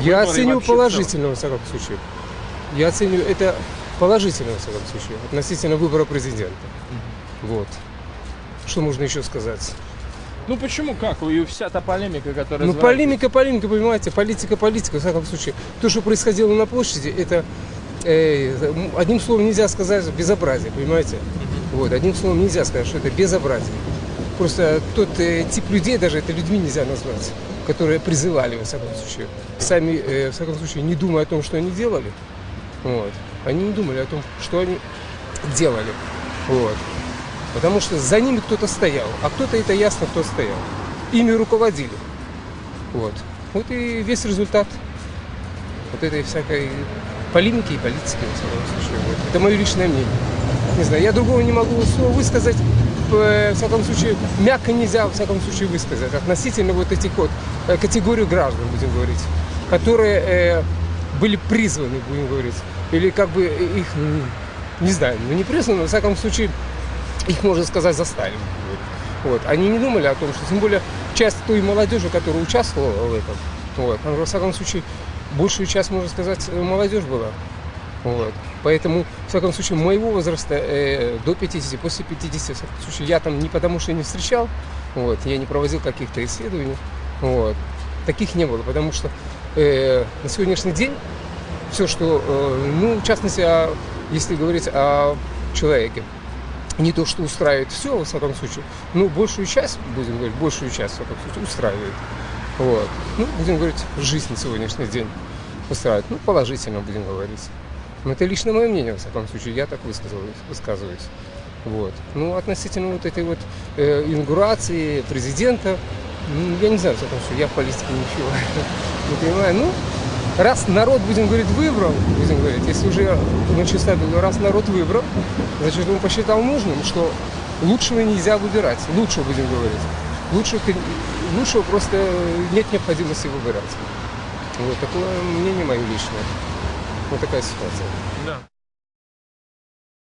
Я оцениваю положительно, во всяком случае. Я оцениваю это положительно, во всяком случае, относительно выбора президента. Вот. Что можно еще сказать? Ну почему, как? И вся та полемика, которая... Ну полемика, понимаете, политика, во всяком случае. То, что происходило на площади, это одним словом нельзя сказать безобразие, понимаете? Вот, одним словом нельзя сказать, что это безобразие. Просто тот тип людей, даже это людьми нельзя назвать, которые призывали, во всяком случае. Сами, во всяком случае, не думая о том, что они делали, вот, они не думали о том, что они делали. Вот. Потому что за ними кто-то стоял, а кто-то, это ясно, кто стоял. Ими руководили. Вот. Вот и весь результат вот этой всякой полемики и политики, во всяком случае. Вот. Это мое личное мнение. Не знаю, я другого не могу слова высказать. В всяком случае, мягко нельзя, во всяком случае, высказать. Относительно вот этих вот категорий граждан, будем говорить, которые были призваны, будем говорить. Или как бы их, не знаю, ну не призваны, но, во всяком случае, их, можно сказать, заставили. Вот. Они не думали о том, что, тем более, часть той молодежи, которая участвовала в этом, вот, во всяком случае, большую часть, можно сказать, молодежь была. Вот. Поэтому, в всяком случае, моего возраста до 50, после 50, в всяком случае, я там не потому что не встречал, вот, я не проводил каких-то исследований, вот, таких не было, потому что на сегодняшний день все, что, ну, в частности, если говорить о человеке, не то, что устраивает все, во всяком случае, ну, большую часть, будем говорить, большую часть, в всяком случае, устраивает. Вот. Ну, будем говорить, жизнь на сегодняшний день устраивает. Ну, положительно, будем говорить. Но это лично мое мнение, во всяком случае, я так высказываюсь. Вот. Ну, относительно вот этой вот инаугурации президента, ну, я не знаю, в всяком случае, я в политике ничего не понимаю. Ну, раз народ, будем говорить, выбрал, будем говорить, если уже начисто было, раз народ выбрал, значит, он посчитал нужным, что лучшего нельзя выбирать, лучшего, будем говорить. Лучшего просто нет необходимости выбирать. Вот такое мнение мое личное. Вот такая ситуация. Да.